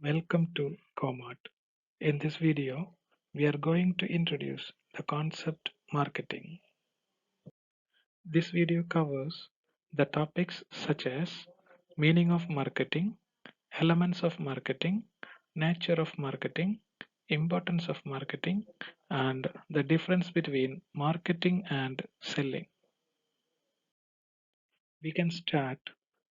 Welcome to Comart. In this video, we are going to introduce the concept marketing. This video covers the topics such as meaning of marketing, elements of marketing, nature of marketing, importance of marketing, and the difference between marketing and selling. We can start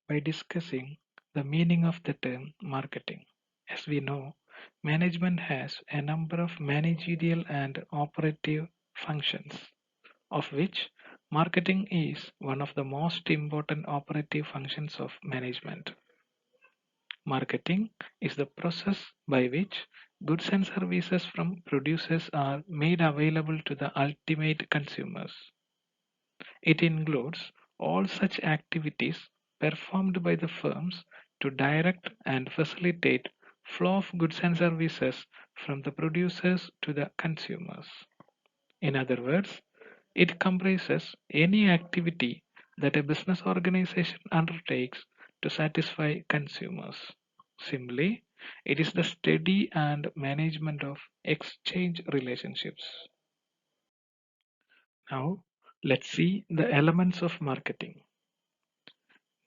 by discussing the meaning of the term marketing. As we know, management has a number of managerial and operative functions, of which marketing is one of the most important operative functions of management. Marketing is the process by which goods and services from producers are made available to the ultimate consumers. It includes all such activities performed by the firms to direct and facilitate flow of goods and services from the producers to the consumers. In other words, it comprises any activity that a business organization undertakes to satisfy consumers. Simply, it is the study and management of exchange relationships. Now, let's see the elements of marketing.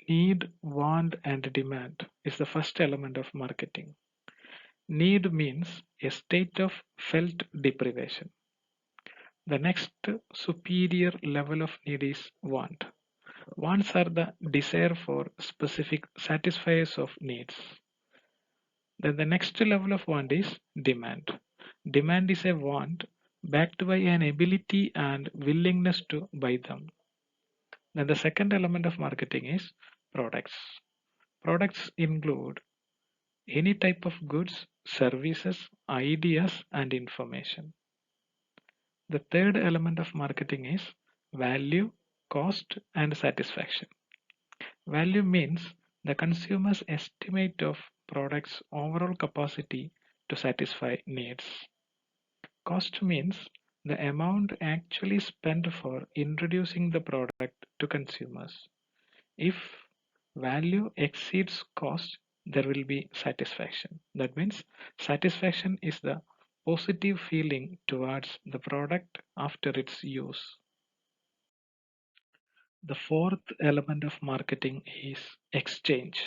Need, want, and demand is the first element of marketing. Need means a state of felt deprivation. The next superior level of need is want. Wants are the desire for specific satisfiers of needs. Then the next level of want is demand. Demand is a want backed by an ability and willingness to buy them. Then the second element of marketing is products. Products include any type of goods, services, ideas, and information. The third element of marketing is value, cost, and satisfaction. Value means the consumer's estimate of product's overall capacity to satisfy needs. Cost means the amount actually spent for introducing the product to consumers. If value exceeds cost, there will be satisfaction. That means satisfaction is the positive feeling towards the product after its use. The fourth element of marketing is exchange.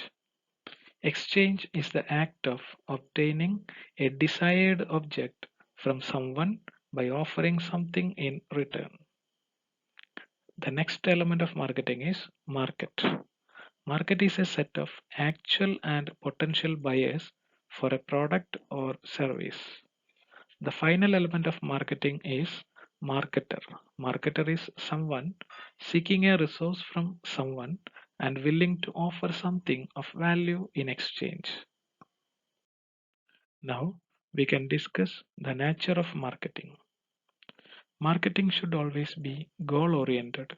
Exchange is the act of obtaining a desired object from someone by offering something in return. The next element of marketing is market. Market is a set of actual and potential buyers for a product or service. The final element of marketing is marketer. Marketer is someone seeking a resource from someone and willing to offer something of value in exchange. Now we can discuss the nature of marketing. Marketing should always be goal oriented.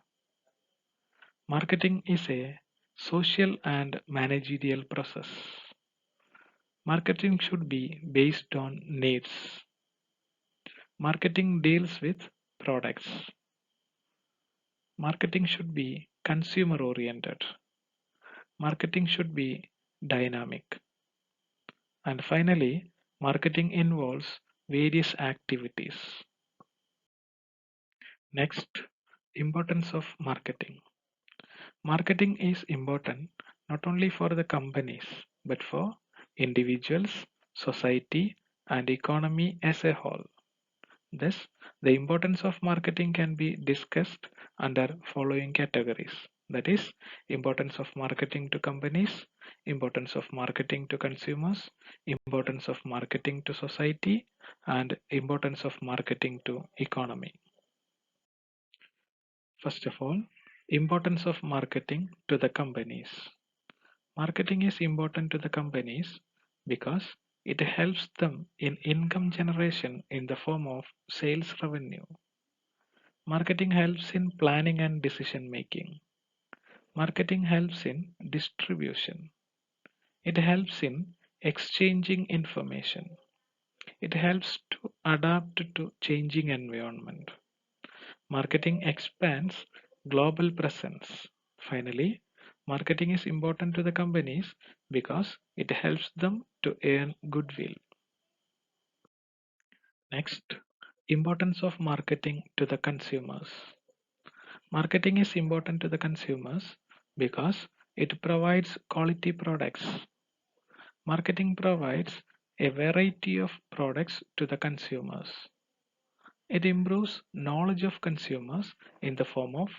Marketing is a social and managerial process. Marketing should be based on needs. Marketing deals with products. Marketing should be consumer oriented. Marketing should be dynamic. And finally, marketing involves various activities. Next, importance of marketing. Marketing is important not only for the companies but for individuals, society, and economy as a whole. Thus, the importance of marketing can be discussed under following categories. That is, importance of marketing to companies, importance of marketing to consumers, importance of marketing to society, and importance of marketing to economy. First of all, importance of marketing to the companies. Marketing is important to the companies because it helps them in income generation in the form of sales revenue. Marketing helps in planning and decision making. Marketing helps in distribution. It helps in exchanging information. It helps to adapt to changing environment. Marketing expands global presence. Finally, Marketing is important to the companies because it helps them to earn goodwill. Next, importance of marketing to the consumers. Marketing is important to the consumers because it provides quality products. Marketing provides a variety of products to the consumers. It improves knowledge of consumers in the form of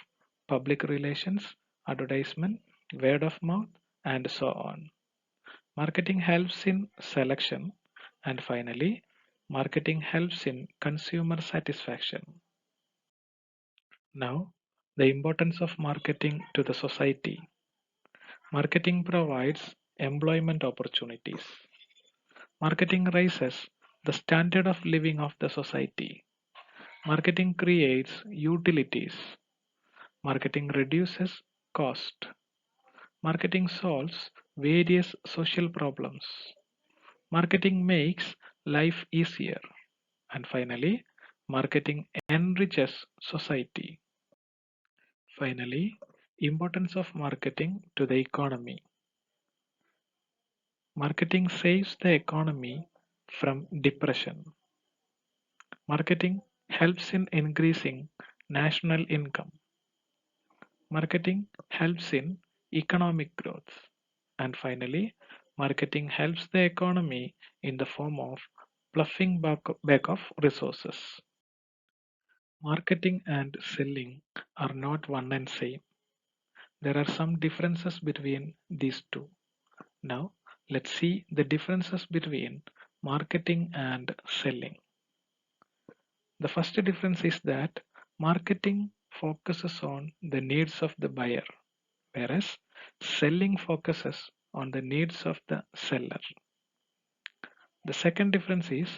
public relations, advertisement, word of mouth, and so on. Marketing helps in selection, and finally, marketing helps in consumer satisfaction. Now, the importance of marketing to the society. Marketing provides employment opportunities. Marketing raises the standard of living of the society. Marketing creates utilities. Marketing reduces cost. Marketing solves various social problems. Marketing makes life easier. And finally, marketing enriches society. Finally, importance of marketing to the economy. Marketing saves the economy from depression. Marketing helps in increasing national income. Marketing helps in economic growth. And finally, marketing helps the economy in the form of bluffing back of resources. Marketing and selling are not one and same. There are some differences between these two. Now, let's see the differences between marketing and selling. The first difference is that marketing focuses on the needs of the buyer, whereas selling focuses on the needs of the seller. The second difference is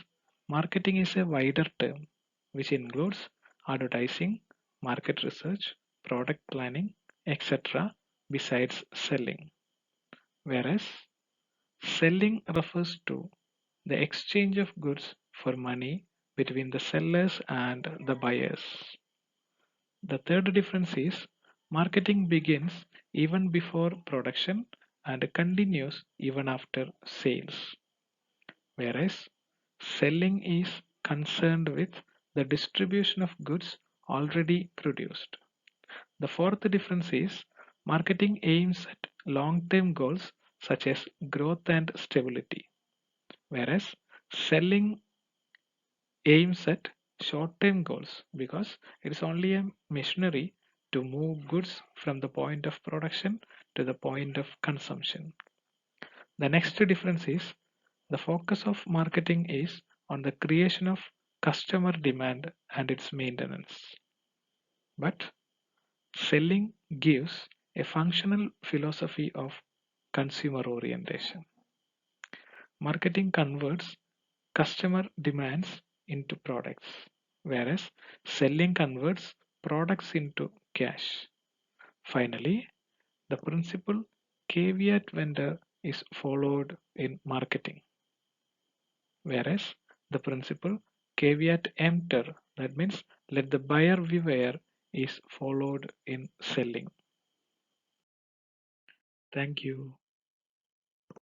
marketing is a wider term which includes advertising, market research, product planning, etc. besides selling, whereas selling refers to the exchange of goods for money between the sellers and the buyers. The third difference is marketing begins even before production and continues even after sales, whereas selling is concerned with the distribution of goods already produced. The fourth difference is marketing aims at long term goals such as growth and stability, whereas selling aims at short term goals because it is only a machinery to move goods from the point of production to the point of consumption. The next difference is the focus of marketing is on the creation of customer demand and its maintenance. But selling gives a functional philosophy of consumer orientation. Marketing converts customer demands into products, whereas selling converts products into cash. Finally, the principle caveat vendor is followed in marketing, whereas the principle caveat emptor, that means let the buyer beware, is followed in selling. Thank you.